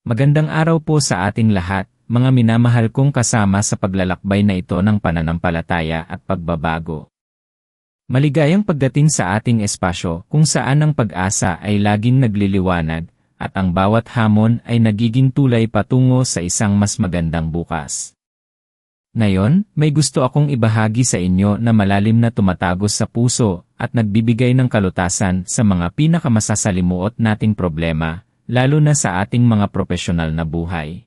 Magandang araw po sa ating lahat, mga minamahal kong kasama sa paglalakbay na ito ng pananampalataya at pagbabago. Maligayang pagdating sa ating espasyo kung saan ang pag-asa ay laging nagliliwanag at ang bawat hamon ay nagiging tulay patungo sa isang mas magandang bukas. Ngayon, may gusto akong ibahagi sa inyo na malalim na tumatagos sa puso at nagbibigay ng kalutasan sa mga pinakamasasalimuot nating problema, lalo na sa ating mga profesional na buhay.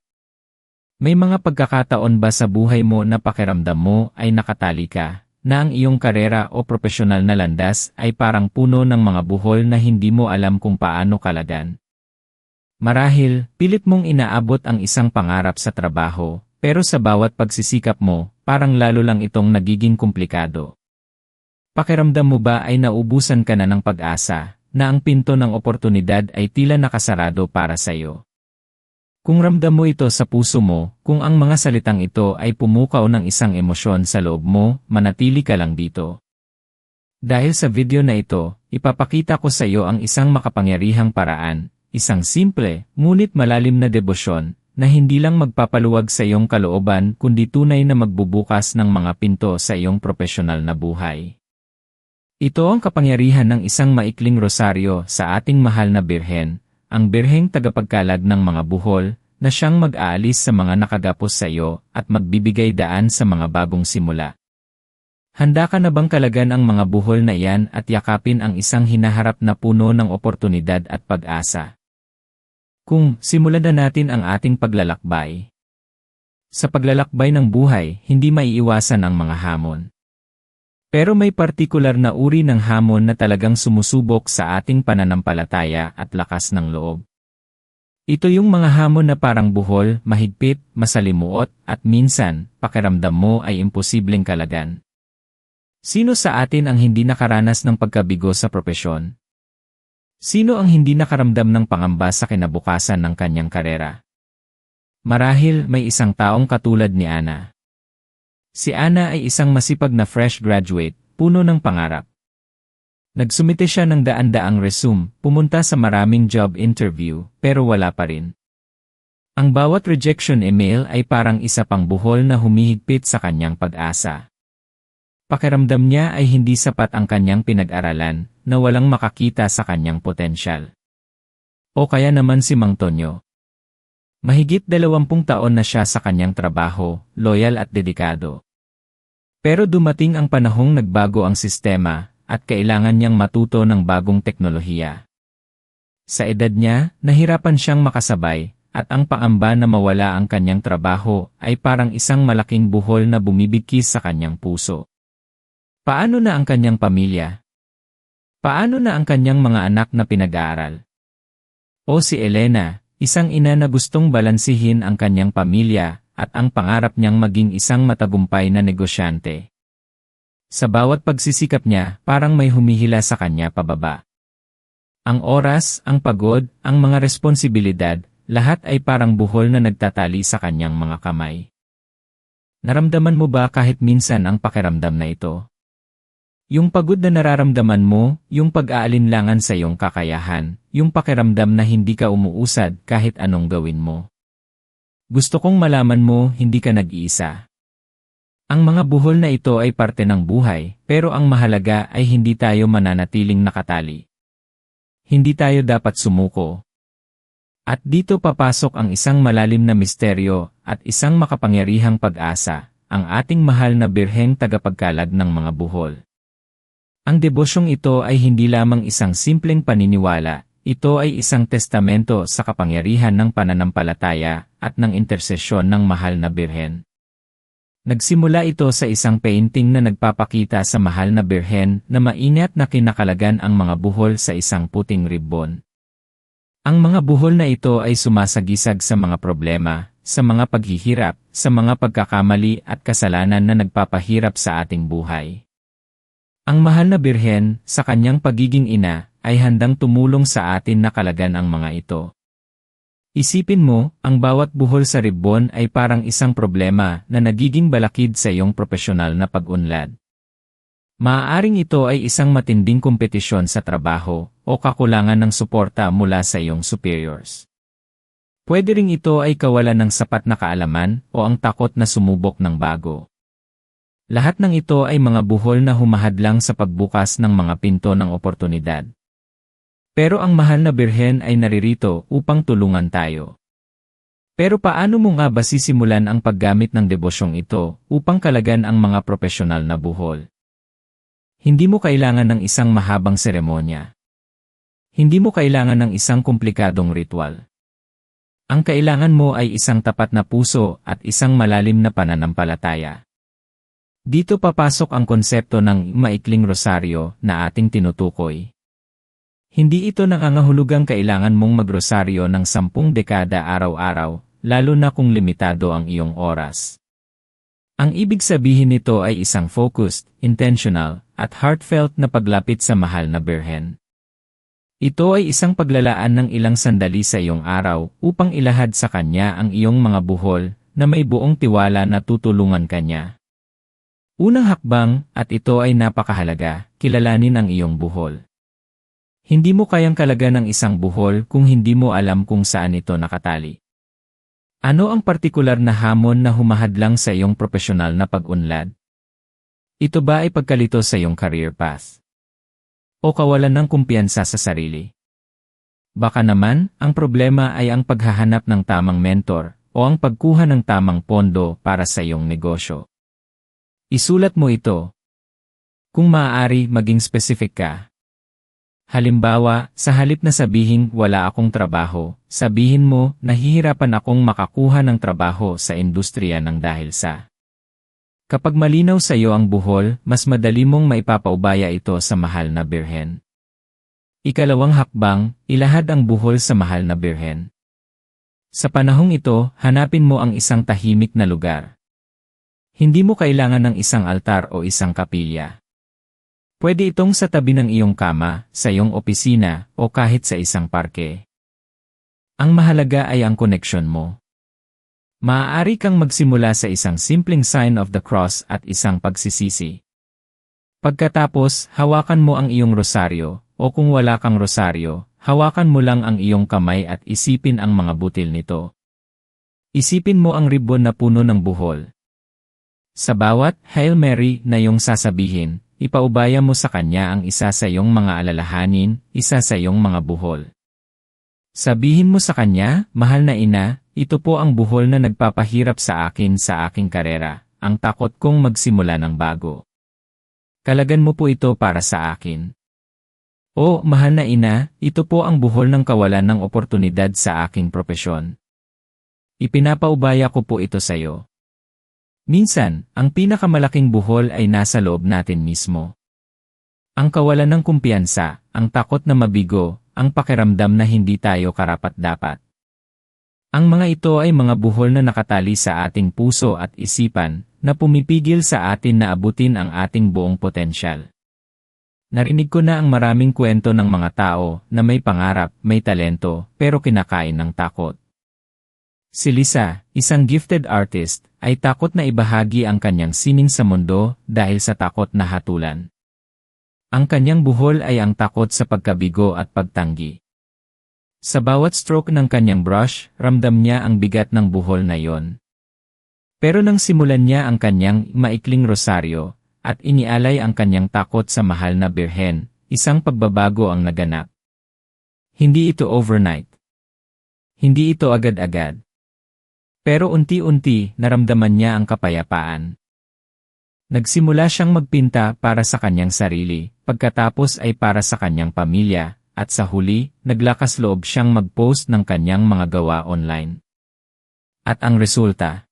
May mga pagkakataon ba sa buhay mo na pakiramdam mo ay nakatali ka, na ang iyong karera o profesional na landas ay parang puno ng mga buhol na hindi mo alam kung paano kalagan? Marahil, pilit mong inaabot ang isang pangarap sa trabaho, pero sa bawat pagsisikap mo, parang lalo lang itong nagiging komplikado. Pakiramdam mo ba ay naubusan ka na ng pag-asa, na ang pinto ng oportunidad ay tila nakasarado para sa iyo? Kung ramdam mo ito sa puso mo, kung ang mga salitang ito ay pumukaw ng isang emosyon sa loob mo, manatili ka lang dito. Dahil sa video na ito, ipapakita ko sa iyo ang isang makapangyarihang paraan, isang simple, ngunit malalim na debosyon, na hindi lang magpapaluwag sa iyong kalooban kundi tunay na magbubukas ng mga pinto sa iyong profesional na buhay. Ito ang kapangyarihan ng isang maikling rosaryo sa ating mahal na Birhen, ang Birheng tagapagkalag ng mga buhol, na siyang mag-aalis sa mga nakagapos sa iyo at magbibigay daan sa mga bagong simula. Handa ka na bang kalagan ang mga buhol na iyan at yakapin ang isang hinaharap na puno ng oportunidad at pag-asa? Kung simulan na natin ang ating paglalakbay. Sa paglalakbay ng buhay, hindi maiiwasan ang mga hamon. Pero may partikular na uri ng hamon na talagang sumusubok sa ating pananampalataya at lakas ng loob. Ito yung mga hamon na parang buhol, mahigpit, masalimuot, at minsan, pakiramdam mo ay imposibleng kalagan. Sino sa atin ang hindi nakaranas ng pagkabigo sa propesyon? Sino ang hindi nakaramdam ng pangamba sa kinabukasan ng kanyang karera? Marahil may isang taong katulad ni Ana. Si Ana ay isang masipag na fresh graduate, puno ng pangarap. Nagsumite siya ng daan-daang resume, pumunta sa maraming job interview, pero wala pa rin. Ang bawat rejection email ay parang isa pang buhol na humihigpit sa kanyang pag-asa. Pakiramdam niya ay hindi sapat ang kanyang pinag-aralan, na walang makakita sa kanyang potensyal. O kaya naman si Mang Tonyo. Mahigit 20 taon na siya sa kanyang trabaho, loyal at dedikado. Pero dumating ang panahong nagbago ang sistema, at kailangan niyang matuto ng bagong teknolohiya. Sa edad niya, nahirapan siyang makasabay, at ang pangamba na mawala ang kanyang trabaho ay parang isang malaking buhol na bumibigkis sa kanyang puso. Paano na ang kanyang pamilya? Paano na ang kanyang mga anak na pinag-aaral? O si Elena, isang ina na gustong balansihin ang kanyang pamilya at ang pangarap niyang maging isang matagumpay na negosyante. Sa bawat pagsisikap niya, parang may humihila sa kanya pababa. Ang oras, ang pagod, ang mga responsibilidad, lahat ay parang buhol na nagtatali sa kanyang mga kamay. Naramdaman mo ba kahit minsan ang pakiramdam na ito? Yung pagod na nararamdaman mo, yung pag-aalinlangan sa iyong kakayahan, yung pakiramdam na hindi ka umuusad kahit anong gawin mo. Gusto kong malaman mo, hindi ka nag-iisa. Ang mga buhol na ito ay parte ng buhay, pero ang mahalaga ay hindi tayo mananatiling nakatali. Hindi tayo dapat sumuko. At dito papasok ang isang malalim na misteryo at isang makapangyarihang pag-asa, ang ating mahal na Birheng tagapagkalag ng mga buhol. Ang debosyong ito ay hindi lamang isang simpleng paniniwala, ito ay isang testamento sa kapangyarihan ng pananampalataya at ng intersesyon ng mahal na Birhen. Nagsimula ito sa isang painting na nagpapakita sa mahal na Birhen na maingat na kinakalagan ang mga buhol sa isang puting ribbon. Ang mga buhol na ito ay sumasagisag sa mga problema, sa mga paghihirap, sa mga pagkakamali at kasalanan na nagpapahirap sa ating buhay. Ang mahal na Birhen, sa kanyang pagiging ina, ay handang tumulong sa atin na kalagan ang mga ito. Isipin mo, ang bawat buhol sa ribbon ay parang isang problema na nagiging balakid sa iyong profesional na pag-unlad. Maaaring ito ay isang matinding kompetisyon sa trabaho o kakulangan ng suporta mula sa iyong superiors. Pwede ring ito ay kawalan ng sapat na kaalaman o ang takot na sumubok ng bago. Lahat ng ito ay mga buhol na humahadlang sa pagbukas ng mga pinto ng oportunidad. Pero ang mahal na Birhen ay naririto upang tulungan tayo. Pero paano mo nga ba sisimulan ang paggamit ng debosyong ito upang kalagan ang mga profesional na buhol? Hindi mo kailangan ng isang mahabang seremonya. Hindi mo kailangan ng isang komplikadong ritual. Ang kailangan mo ay isang tapat na puso at isang malalim na pananampalataya. Dito papasok ang konsepto ng maikling rosaryo na ating tinutukoy. Hindi ito nangangahulugang kailangan mong magrosaryo ng 10 dekada araw-araw, lalo na kung limitado ang iyong oras. Ang ibig sabihin nito ay isang focused, intentional, at heartfelt na paglapit sa mahal na Birhen. Ito ay isang paglalaan ng ilang sandali sa iyong araw upang ilahad sa kanya ang iyong mga buhol na may buong tiwala na tutulungan kanya. Unang hakbang, at ito ay napakahalaga, kilalanin ang iyong buhol. Hindi mo kayang kalagan ng isang buhol kung hindi mo alam kung saan ito nakatali. Ano ang partikular na hamon na humahadlang sa iyong profesional na pag-unlad? Ito ba ay pagkalito sa iyong career path? O kawalan ng kumpiyansa sa sarili? Baka naman, ang problema ay ang paghahanap ng tamang mentor o ang pagkuha ng tamang pondo para sa iyong negosyo. Isulat mo ito. Kung maaari, maging specific ka. Halimbawa, sa halip na sabihin wala akong trabaho, sabihin mo nahihirapan akong makakuha ng trabaho sa industriya ng dahil sa. Kapag malinaw sa iyo ang buhol, mas madali mong maipapaubaya ito sa mahal na Birhen. Ikalawang hakbang, ilahad ang buhol sa mahal na Birhen. Sa panahong ito, hanapin mo ang isang tahimik na lugar. Hindi mo kailangan ng isang altar o isang kapilya. Pwede itong sa tabi ng iyong kama, sa iyong opisina, o kahit sa isang parke. Ang mahalaga ay ang koneksyon mo. Maaari kang magsimula sa isang simpleng sign of the cross at isang pagsisisi. Pagkatapos, hawakan mo ang iyong rosaryo, o kung wala kang rosaryo, hawakan mo lang ang iyong kamay at isipin ang mga butil nito. Isipin mo ang ribbon na puno ng buhol. Sa bawat Hail Mary na iyong sasabihin, ipaubaya mo sa kanya ang isa sa iyong mga alalahanin, isa sa iyong mga buhol. Sabihin mo sa kanya, mahal na ina, ito po ang buhol na nagpapahirap sa akin sa aking karera, ang takot kong magsimula ng bago. Kalagan mo po ito para sa akin. O, mahal na ina, ito po ang buhol ng kawalan ng oportunidad sa aking propesyon. Ipinapaubaya ko po ito sa iyo. Minsan, ang pinakamalaking buhol ay nasa loob natin mismo. Ang kawalan ng kumpiyansa, ang takot na mabigo, ang pakiramdam na hindi tayo karapat-dapat. Ang mga ito ay mga buhol na nakatali sa ating puso at isipan, na pumipigil sa atin na abutin ang ating buong potensyal. Narinig ko na ang maraming kwento ng mga tao na may pangarap, may talento, pero kinakain ng takot. Si Lisa, isang gifted artist, ay takot na ibahagi ang kanyang sining sa mundo dahil sa takot na hatulan. Ang kanyang buhol ay ang takot sa pagkabigo at pagtanggi. Sa bawat stroke ng kanyang brush, ramdam niya ang bigat ng buhol na yon. Pero nang simulan niya ang kanyang maikling rosaryo, at inialay ang kanyang takot sa mahal na Birhen, isang pagbabago ang naganap. Hindi ito overnight. Hindi ito agad-agad. Pero unti-unti, naramdaman niya ang kapayapaan. Nagsimula siyang magpinta para sa kanyang sarili, pagkatapos ay para sa kanyang pamilya, at sa huli, naglakas loob siyang mag-post ng kanyang mga gawa online. At ang resulta?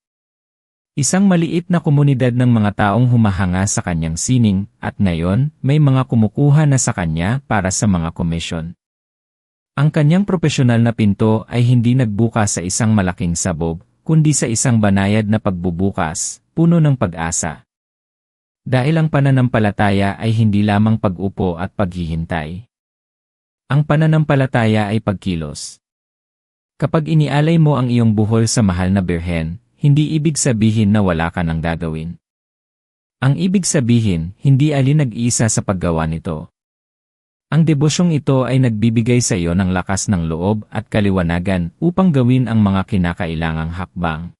Isang maliit na komunidad ng mga taong humahanga sa kanyang sining, at ngayon, may mga kumukuha na sa kanya para sa mga komisyon. Ang kanyang profesional na pinto ay hindi nagbukas sa isang malaking sabog, kundi sa isang banayad na pagbubukas, puno ng pag-asa. Dahil ang pananampalataya ay hindi lamang pag-upo at paghihintay. Ang pananampalataya ay pagkilos. Kapag inialay mo ang iyong buhol sa mahal na Birhen, hindi ibig sabihin na wala ka nang gagawin. Ang ibig sabihin, hindi alin nag-iisa sa paggawa nito. Ang debosyong ito ay nagbibigay sa iyo ng lakas ng loob at kaliwanagan upang gawin ang mga kinakailangang hakbang.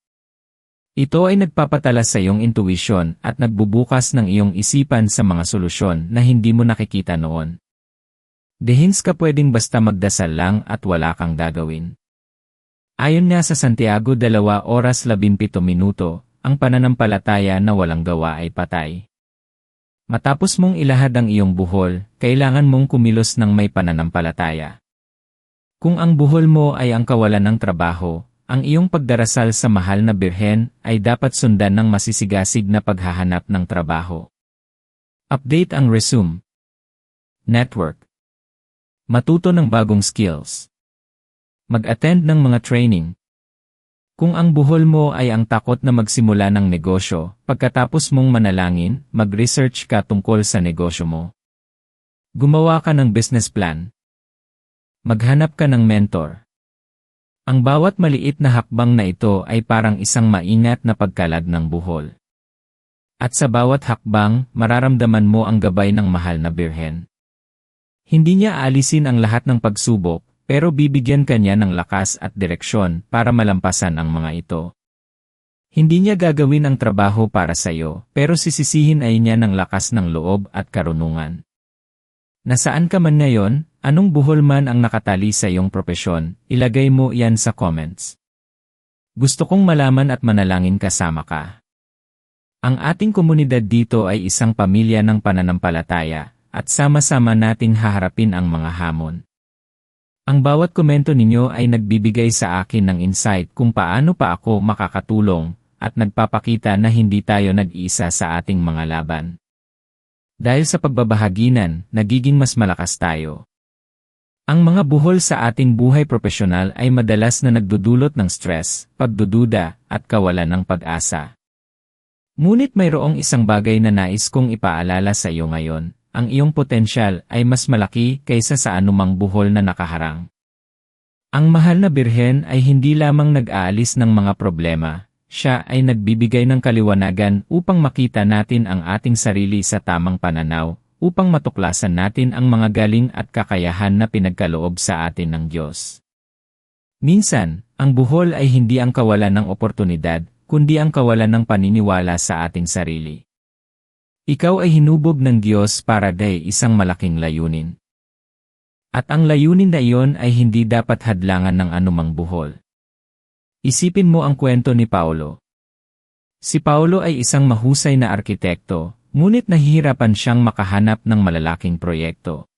Ito ay nagpapatalas sa iyong intuwisyon at nagbubukas ng iyong isipan sa mga solusyon na hindi mo nakikita noon. Dehins ka pwedeng basta magdasal lang at wala kang gagawin. Ayon nga sa Santiago 2:17, ang pananampalataya na walang gawa ay patay. Matapos mong ilahad ang iyong buhol, kailangan mong kumilos ng may pananampalataya. Kung ang buhol mo ay ang kawalan ng trabaho, ang iyong pagdarasal sa mahal na Birhen ay dapat sundan ng masisigasig na paghahanap ng trabaho. Update ang resume. Network. Matuto ng bagong skills. Mag-attend ng mga training. Kung ang buhol mo ay ang takot na magsimula ng negosyo, pagkatapos mong manalangin, mag-research ka tungkol sa negosyo mo. Gumawa ka ng business plan. Maghanap ka ng mentor. Ang bawat maliit na hakbang na ito ay parang isang maingat na pagkalag ng buhol. At sa bawat hakbang, mararamdaman mo ang gabay ng mahal na Birhen. Hindi niya aalisin ang lahat ng pagsubok, pero bibigyan ka niya ng lakas at direksyon para malampasan ang mga ito. Hindi niya gagawin ang trabaho para sa iyo, pero sisisihin ay niya ng lakas ng loob at karunungan. Nasaan ka man ngayon, anong buhol man ang nakatali sa iyong propesyon, ilagay mo yan sa comments. Gusto kong malaman at manalangin kasama ka. Ang ating komunidad dito ay isang pamilya ng pananampalataya, at sama-sama nating haharapin ang mga hamon. Ang bawat komento ninyo ay nagbibigay sa akin ng insight kung paano pa ako makakatulong at nagpapakita na hindi tayo nag-iisa sa ating mga laban. Dahil sa pagbabahaginan, nagiging mas malakas tayo. Ang mga buhol sa ating buhay propesyonal ay madalas na nagdudulot ng stress, pagdududa, at kawalan ng pag-asa. Ngunit mayroong isang bagay na nais kong ipaalala sa iyo ngayon. Ang iyong potensyal ay mas malaki kaysa sa anumang buhol na nakaharang. Ang mahal na Birhen ay hindi lamang nag-aalis ng mga problema, siya ay nagbibigay ng kaliwanagan upang makita natin ang ating sarili sa tamang pananaw, upang matuklasan natin ang mga galing at kakayahan na pinagkaloob sa atin ng Diyos. Minsan, ang buhol ay hindi ang kawalan ng oportunidad, kundi ang kawalan ng paniniwala sa ating sarili. Ikaw ay hinubog ng Diyos para dahil isang malaking layunin. At ang layunin na iyon ay hindi dapat hadlangan ng anumang buhol. Isipin mo ang kwento ni Paulo. Si Paulo ay isang mahusay na arkitekto, ngunit nahihirapan siyang makahanap ng malalaking proyekto.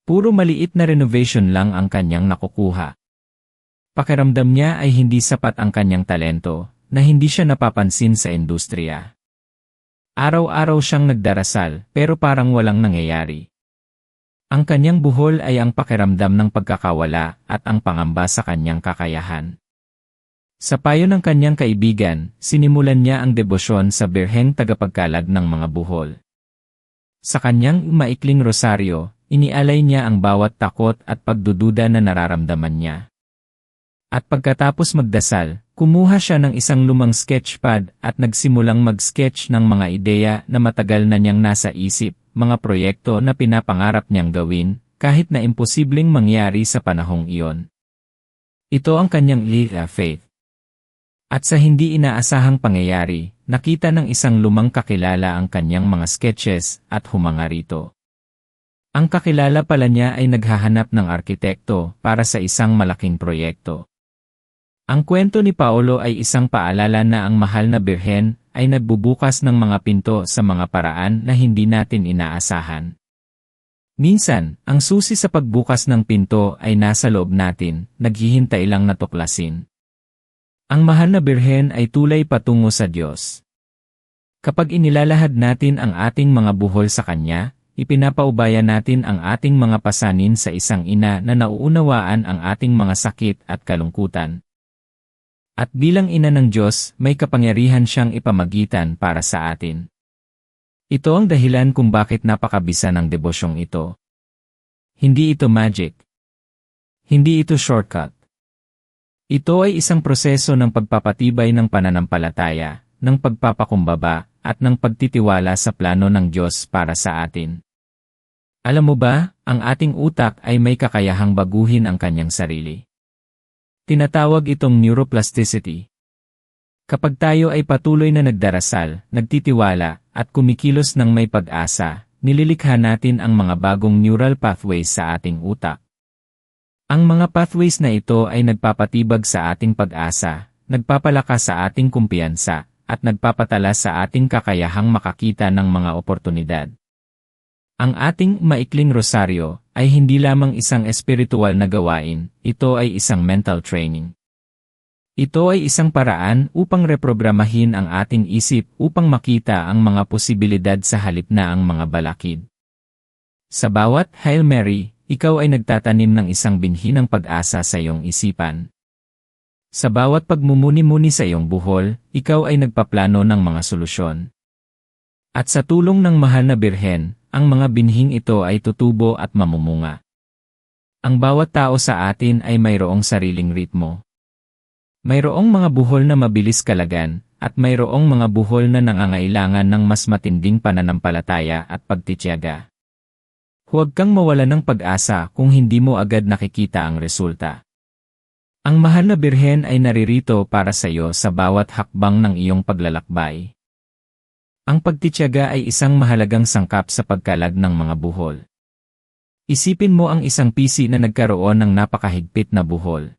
Puro maliit na renovation lang ang kanyang nakukuha. Pakiramdam niya ay hindi sapat ang kanyang talento, na hindi siya napapansin sa industriya. Araw-araw siyang nagdarasal, pero parang walang nangyayari. Ang kanyang buhol ay ang pakiramdam ng pagkakawala at ang pangamba sa kanyang kakayahan. Sa payo ng kanyang kaibigan, sinimulan niya ang debosyon sa Birheng tagapagkalag ng mga buhol. Sa kanyang maikling rosaryo, inialay niya ang bawat takot at pagdududa na nararamdaman niya. At pagkatapos magdasal, kumuha siya ng isang lumang sketchpad at nagsimulang mag-sketch ng mga ideya na matagal na niyang nasa isip, mga proyekto na pinapangarap niyang gawin, kahit na imposibleng mangyari sa panahong iyon. Ito ang kanyang leap of faith. At sa hindi inaasahang pangyayari, nakita ng isang lumang kakilala ang kanyang mga sketches at humanga rito. Ang kakilala pala niya ay naghahanap ng arkitekto para sa isang malaking proyekto. Ang kwento ni Paulo ay isang paalala na ang mahal na Birhen ay nagbubukas ng mga pinto sa mga paraan na hindi natin inaasahan. Minsan, ang susi sa pagbukas ng pinto ay nasa loob natin, naghihintay lang na tuklasin. Ang mahal na Birhen ay tulay patungo sa Diyos. Kapag inilalahad natin ang ating mga buhol sa Kanya, ipinapaubaya natin ang ating mga pasanin sa isang ina na nauunawaan ang ating mga sakit at kalungkutan. At bilang ina ng Diyos, may kapangyarihan siyang ipamagitan para sa atin. Ito ang dahilan kung bakit napakabisa ng debosyong ito. Hindi ito magic. Hindi ito shortcut. Ito ay isang proseso ng pagpapatibay ng pananampalataya, ng pagpapakumbaba, at ng pagtitiwala sa plano ng Diyos para sa atin. Alam mo ba, ang ating utak ay may kakayahang baguhin ang kanyang sarili. Tinatawag itong neuroplasticity. Kapag tayo ay patuloy na nagdarasal, nagtitiwala, at kumikilos ng may pag-asa, nililikha natin ang mga bagong neural pathways sa ating utak. Ang mga pathways na ito ay nagpapatibag sa ating pag-asa, nagpapalakas sa ating kumpiyansa, at nagpapatala sa ating kakayahang makakita ng mga oportunidad. Ang ating maikling rosaryo ay hindi lamang isang espiritual na gawain, ito ay isang mental training. Ito ay isang paraan upang reprogramahin ang ating isip upang makita ang mga posibilidad sa halip na ang mga balakid. Sa bawat Hail Mary, ikaw ay nagtatanim ng isang binhi ng pag-asa sa iyong isipan. Sa bawat pagmumuni-muni sa iyong buhol, ikaw ay nagpaplano ng mga solusyon. At sa tulong ng mahal na Birhen, ang mga binhing ito ay tutubo at mamumunga. Ang bawat tao sa atin ay mayroong sariling ritmo. Mayroong mga buhol na mabilis kalagan, at mayroong mga buhol na nangangailangan ng mas matinding pananampalataya at pagtitiyaga. Huwag kang mawala ng pag-asa kung hindi mo agad nakikita ang resulta. Ang mahal na Birhen ay naririto para sa iyo sa bawat hakbang ng iyong paglalakbay. Ang pagtitiyaga ay isang mahalagang sangkap sa pagkalag ng mga buhol. Isipin mo ang isang pisi na nagkaroon ng napakahigpit na buhol.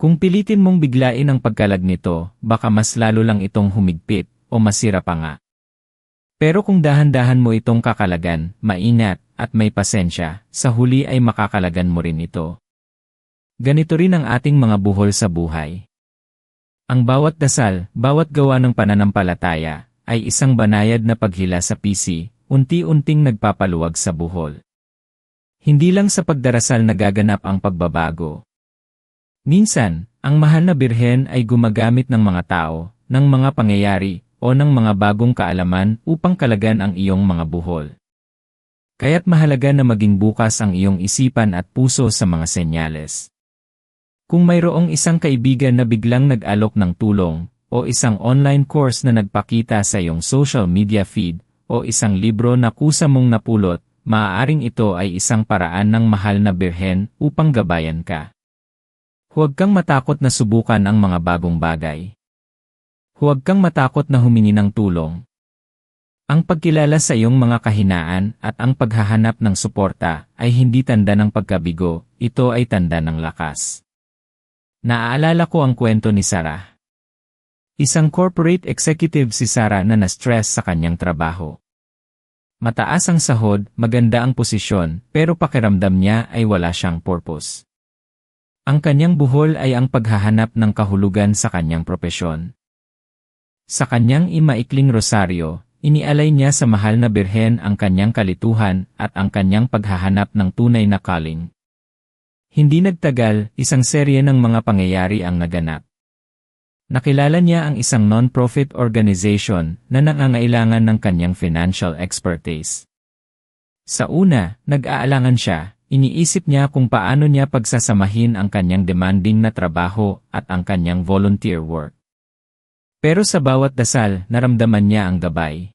Kung pilitin mong biglain ang pagkalag nito, baka mas lalo lang itong humigpit o masira pa nga. Pero kung dahan-dahan mo itong kakalagan, maingat, at may pasensya, sa huli ay makakalagan mo rin ito. Ganito rin ang ating mga buhol sa buhay. Ang bawat dasal, bawat gawa ng pananampalataya, ay isang banayad na paghila sa pisi, unti-unting nagpapaluwag sa buhol. Hindi lang sa pagdarasal nagaganap ang pagbabago. Minsan, ang mahal na Birhen ay gumagamit ng mga tao, ng mga pangyayari, o ng mga bagong kaalaman upang kalagan ang iyong mga buhol. Kaya't mahalaga na maging bukas ang iyong isipan at puso sa mga senyales. Kung mayroong isang kaibigan na biglang nag-alok ng tulong, o isang online course na nagpakita sa iyong social media feed, o isang libro na kusa mong napulot, maaaring ito ay isang paraan ng mahal na Birhen upang gabayan ka. Huwag kang matakot na subukan ang mga bagong bagay. Huwag kang matakot na humingi ng tulong. Ang pagkilala sa iyong mga kahinaan at ang paghahanap ng suporta ay hindi tanda ng pagkabigo, ito ay tanda ng lakas. Naaalala ko ang kwento ni Sarah. Isang corporate executive si Sarah na na-stress sa kanyang trabaho. Mataas ang sahod, maganda ang posisyon, pero pakiramdam niya ay wala siyang purpose. Ang kanyang buhol ay ang paghahanap ng kahulugan sa kanyang propesyon. Sa kanyang imaikling rosaryo, inialay niya sa mahal na Birhen ang kanyang kalituhan at ang kanyang paghahanap ng tunay na calling. Hindi nagtagal, isang serye ng mga pangyayari ang naganap. Nakilala niya ang isang non-profit organization na nangangailangan ng kanyang financial expertise. Sa una, nag-aalangan siya, iniisip niya kung paano niya pagsasamahin ang kanyang demanding na trabaho at ang kanyang volunteer work. Pero sa bawat dasal, naramdaman niya ang gabay.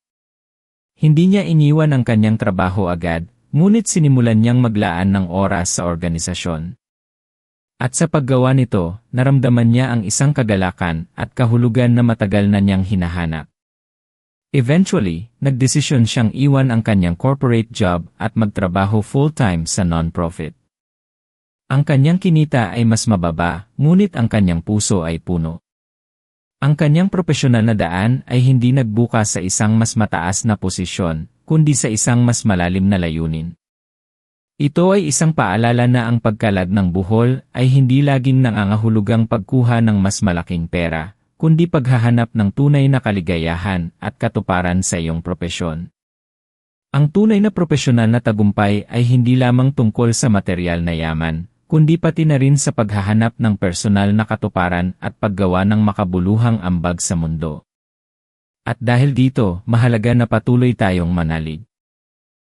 Hindi niya iniwan ang kanyang trabaho agad, ngunit sinimulan niyang maglaan ng oras sa organisasyon. At sa paggawa nito, naramdaman niya ang isang kagalakan at kahulugan na matagal na niyang hinahanap. Eventually, nagdesisyon siyang iwan ang kanyang corporate job at magtrabaho full-time sa non-profit. Ang kanyang kinita ay mas mababa, ngunit ang kanyang puso ay puno. Ang kanyang propesyonal na daan ay hindi nagbukas sa isang mas mataas na posisyon, kundi sa isang mas malalim na layunin. Ito ay isang paalala na ang pagkalag ng buhol ay hindi laging nangangahulugang pagkuha ng mas malaking pera, kundi paghahanap ng tunay na kaligayahan at katuparan sa iyong propesyon. Ang tunay na propesyonal na tagumpay ay hindi lamang tungkol sa material na yaman, kundi pati na rin sa paghahanap ng personal na katuparan at paggawa ng makabuluhang ambag sa mundo. At dahil dito, mahalaga na patuloy tayong manalig.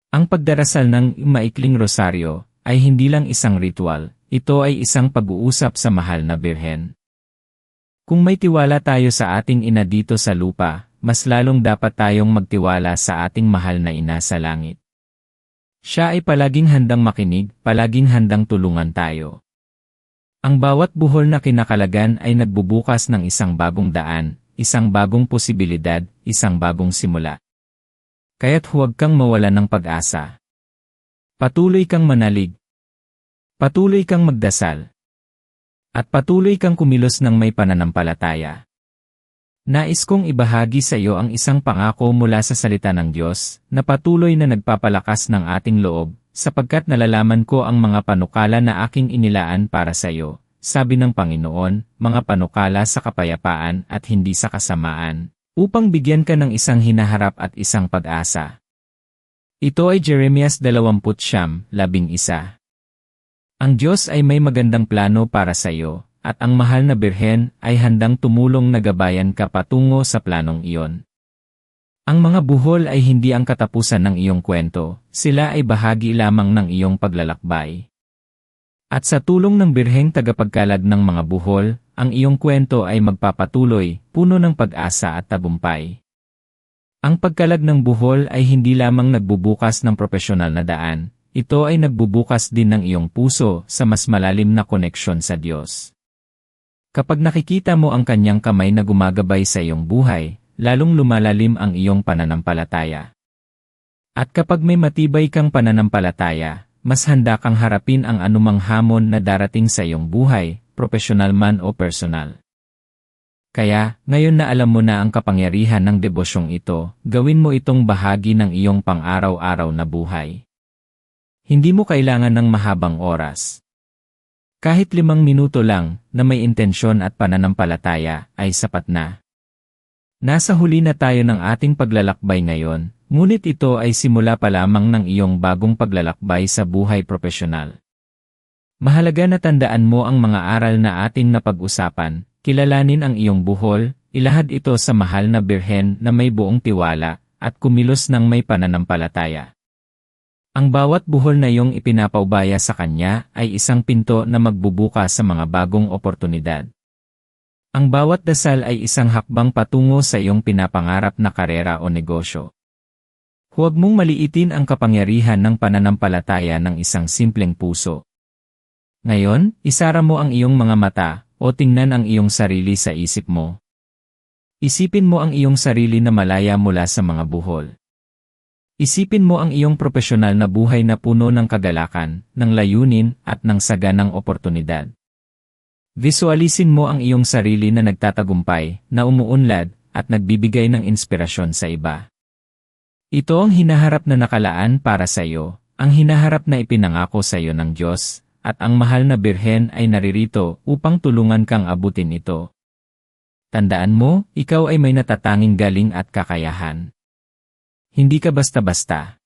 Ang pagdarasal ng maikling rosaryo ay hindi lang isang ritual, ito ay isang pag-uusap sa mahal na Birhen. Kung may tiwala tayo sa ating ina dito sa lupa, mas lalong dapat tayong magtiwala sa ating mahal na ina sa langit. Siya ay palaging handang makinig, palaging handang tulungan tayo. Ang bawat buhol na kinakalagan ay nagbubukas ng isang bagong daan, isang bagong posibilidad, isang bagong simula. Kaya't huwag kang mawalan ng pag-asa. Patuloy kang manalig. Patuloy kang magdasal. At patuloy kang kumilos ng may pananampalataya. Nais kong ibahagi sa iyo ang isang pangako mula sa salita ng Diyos na patuloy na nagpapalakas ng ating loob, sapagkat nalalaman ko ang mga panukala na aking inilaan para sa iyo, sabi ng Panginoon, mga panukala sa kapayapaan at hindi sa kasamaan, upang bigyan ka ng isang hinaharap at isang pag-asa. Ito ay Jeremias 20:11. Ang Diyos ay may magandang plano para sa iyo, at ang mahal na Birhen ay handang tumulong na gabayan ka patungo sa planong iyon. Ang mga buhol ay hindi ang katapusan ng iyong kwento, sila ay bahagi lamang ng iyong paglalakbay. At sa tulong ng Birheng tagapagkalag ng mga buhol, ang iyong kwento ay magpapatuloy, puno ng pag-asa at tagumpay. Ang pagkalag ng buhol ay hindi lamang nagbubukas ng propesyonal na daan, ito ay nagbubukas din ng iyong puso sa mas malalim na koneksyon sa Diyos. Kapag nakikita mo ang kanyang kamay na gumagabay sa iyong buhay, lalong lumalalim ang iyong pananampalataya. At kapag may matibay kang pananampalataya, mas handa kang harapin ang anumang hamon na darating sa iyong buhay, propesyonal man o personal. Kaya, ngayon na alam mo na ang kapangyarihan ng debosyong ito, gawin mo itong bahagi ng iyong pang-araw-araw na buhay. Hindi mo kailangan ng mahabang oras. Kahit 5 minuto lang na may intensyon at pananampalataya ay sapat na. Nasa huli na tayo ng ating paglalakbay ngayon, ngunit ito ay simula pa lamang ng iyong bagong paglalakbay sa buhay propesyonal. Mahalaga na tandaan mo ang mga aral na ating napag-usapan, kilalanin ang iyong buhol, ilahad ito sa mahal na Birhen na may buong tiwala, at kumilos ng may pananampalataya. Ang bawat buhol na iyong ipinapaubaya sa kanya ay isang pinto na magbubukas sa mga bagong oportunidad. Ang bawat dasal ay isang hakbang patungo sa iyong pinapangarap na karera o negosyo. Huwag mong maliitin ang kapangyarihan ng pananampalataya ng isang simpleng puso. Ngayon, isara mo ang iyong mga mata o tingnan ang iyong sarili sa isip mo. Isipin mo ang iyong sarili na malaya mula sa mga buhol. Isipin mo ang iyong propesyonal na buhay na puno ng kagalakan, ng layunin, at ng saganang oportunidad. Visualisin mo ang iyong sarili na nagtatagumpay, na umuunlad, at nagbibigay ng inspirasyon sa iba. Ito ang hinaharap na nakalaan para sa iyo, ang hinaharap na ipinangako sa iyo ng Diyos, at ang mahal na Birhen ay naririto upang tulungan kang abutin ito. Tandaan mo, ikaw ay may natatanging galing at kakayahan. Hindi ka basta-basta.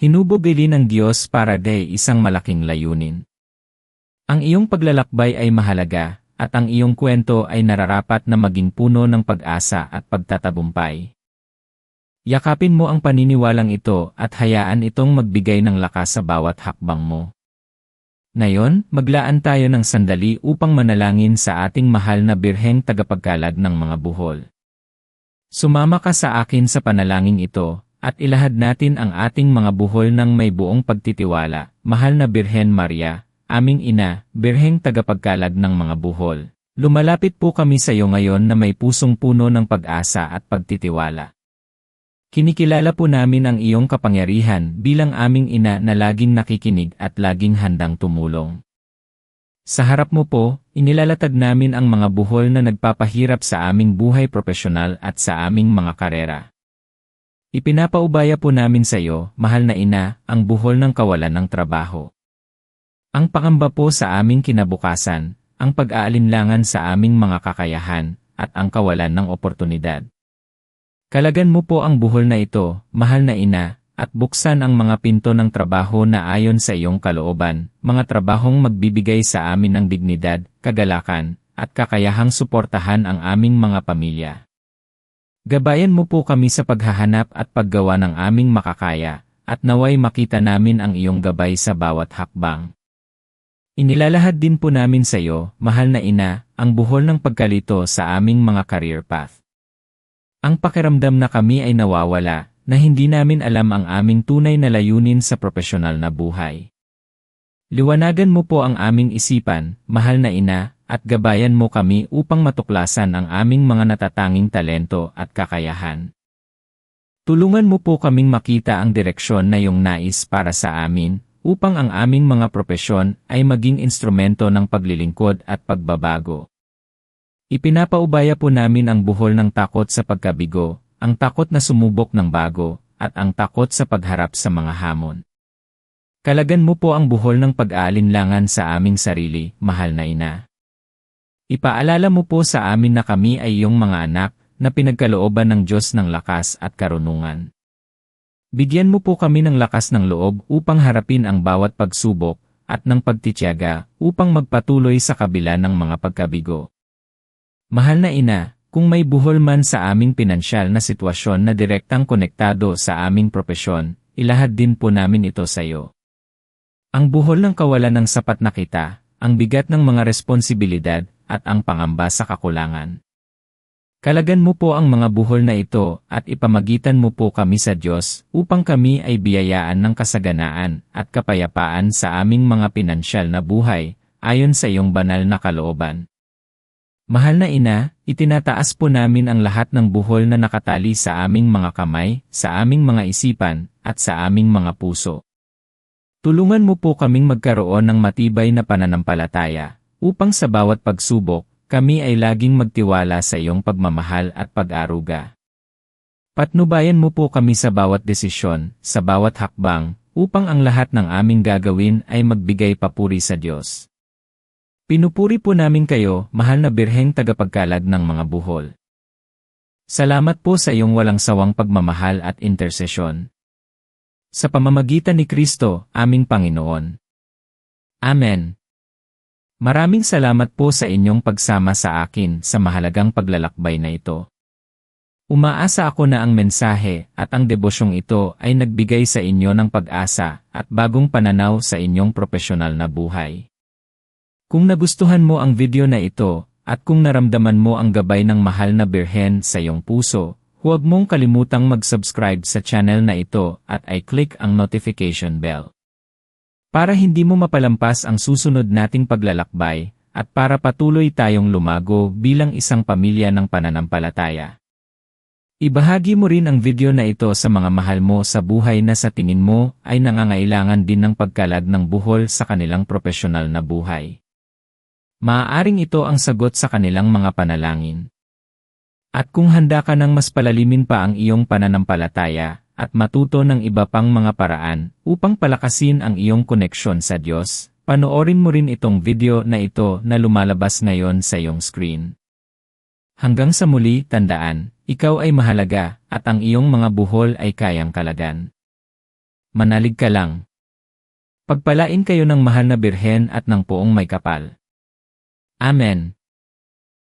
Hinubog ng Diyos para isang malaking layunin. Ang iyong paglalakbay ay mahalaga, at ang iyong kwento ay nararapat na maging puno ng pag-asa at pagtatagumpay. Yakapin mo ang paniniwalang ito at hayaan itong magbigay ng lakas sa bawat hakbang mo. Ngayon, maglaan tayo ng sandali upang manalangin sa ating mahal na Birheng tagapagkalag ng mga buhol. Sumama ka sa akin sa panalangin ito, at ilahad natin ang ating mga buhol ng may buong pagtitiwala. Mahal na Birhen Maria, aming ina, Birheng tagapagkalag ng mga buhol. Lumalapit po kami sa iyo ngayon na may pusong puno ng pag-asa at pagtitiwala. Kinikilala po namin ang iyong kapangyarihan bilang aming ina na laging nakikinig at laging handang tumulong. Sa harap mo po, inilalatag namin ang mga buhol na nagpapahirap sa aming buhay propesyonal at sa aming mga karera. Ipinapaubaya po namin sa iyo, mahal na ina, ang buhol ng kawalan ng trabaho. Ang pangamba po sa aming kinabukasan, ang pag-aalinlangan sa aming mga kakayahan, at ang kawalan ng oportunidad. Kalagan mo po ang buhol na ito, mahal na ina, at buksan ang mga pinto ng trabaho na ayon sa iyong kalooban, mga trabahong magbibigay sa amin ng dignidad, kagalakan, at kakayahang suportahan ang aming mga pamilya. Gabayan mo po kami sa paghahanap at paggawa ng aming makakaya, at naway makita namin ang iyong gabay sa bawat hakbang. Inilalahad din po namin sa iyo, mahal na ina, ang buhol ng pagkalito sa aming mga career path. Ang pakiramdam na kami ay nawawala, na hindi namin alam ang aming tunay na layunin sa propesyonal na buhay. Liwanagan mo po ang aming isipan, mahal na ina, at gabayan mo kami upang matuklasan ang aming mga natatanging talento at kakayahan. Tulungan mo po kaming makita ang direksyon na iyong nais para sa amin, upang ang aming mga propesyon ay maging instrumento ng paglilingkod at pagbabago. Ipinapaubaya po namin ang buhol ng takot sa pagkabigo, ang takot na sumubok ng bago, at ang takot sa pagharap sa mga hamon. Kalagan mo po ang buhol ng pag-aalinlangan sa aming sarili, mahal na ina. Ipaalala mo po sa amin na kami ay iyong mga anak, na pinagkalooban ng Diyos ng lakas at karunungan. Bigyan mo po kami ng lakas ng loob upang harapin ang bawat pagsubok, at ng pagtitiyaga upang magpatuloy sa kabila ng mga pagkabigo. Mahal na ina, kung may buhol man sa aming pinansyal na sitwasyon na direktang konektado sa aming propesyon, ilahad din po namin ito sa iyo. Ang buhol ng kawalan ng sapat na kita, ang bigat ng mga responsibilidad, at ang pangamba sa kakulangan. Kalagan mo po ang mga buhol na ito at ipamagitan mo po kami sa Diyos upang kami ay biyayaan ng kasaganaan at kapayapaan sa aming mga pinansyal na buhay, ayon sa iyong banal na kalooban. Mahal na ina, itinataas po namin ang lahat ng buhol na nakatali sa aming mga kamay, sa aming mga isipan, at sa aming mga puso. Tulungan mo po kaming magkaroon ng matibay na pananampalataya, upang sa bawat pagsubok, kami ay laging magtiwala sa iyong pagmamahal at pag-aruga. Patnubayan mo po kami sa bawat desisyon, sa bawat hakbang, upang ang lahat ng aming gagawin ay magbigay papuri sa Diyos. Pinupuri po namin kayo, mahal na Birheng tagapagkalag ng mga buhol. Salamat po sa iyong walang sawang pagmamahal at intersesyon. Sa pamamagitan ni Kristo, aming Panginoon. Amen. Maraming salamat po sa inyong pagsama sa akin sa mahalagang paglalakbay na ito. Umaasa ako na ang mensahe at ang debosyong ito ay nagbigay sa inyo ng pag-asa at bagong pananaw sa inyong propesyonal na buhay. Kung nagustuhan mo ang video na ito, at kung naramdaman mo ang gabay ng mahal na Birhen sa iyong puso, huwag mong kalimutang mag-subscribe sa channel na ito at i-click ang notification bell. Para hindi mo mapalampas ang susunod nating paglalakbay, at para patuloy tayong lumago bilang isang pamilya ng pananampalataya. Ibahagi mo rin ang video na ito sa mga mahal mo sa buhay na sa tingin mo ay nangangailangan din ng pagkalag ng buhol sa kanilang propesyonal na buhay. Maaaring ito ang sagot sa kanilang mga panalangin. At kung handa ka nang mas palalimin pa ang iyong pananampalataya at matuto ng iba pang mga paraan upang palakasin ang iyong koneksyon sa Diyos, panoorin mo rin itong video na ito na lumalabas ngayon sa iyong screen. Hanggang sa muli, tandaan, ikaw ay mahalaga at ang iyong mga buhol ay kayang kalagan. Manalig ka lang. Pagpalain kayo ng mahal na Birhen at ng Poong May Kapal. Amen.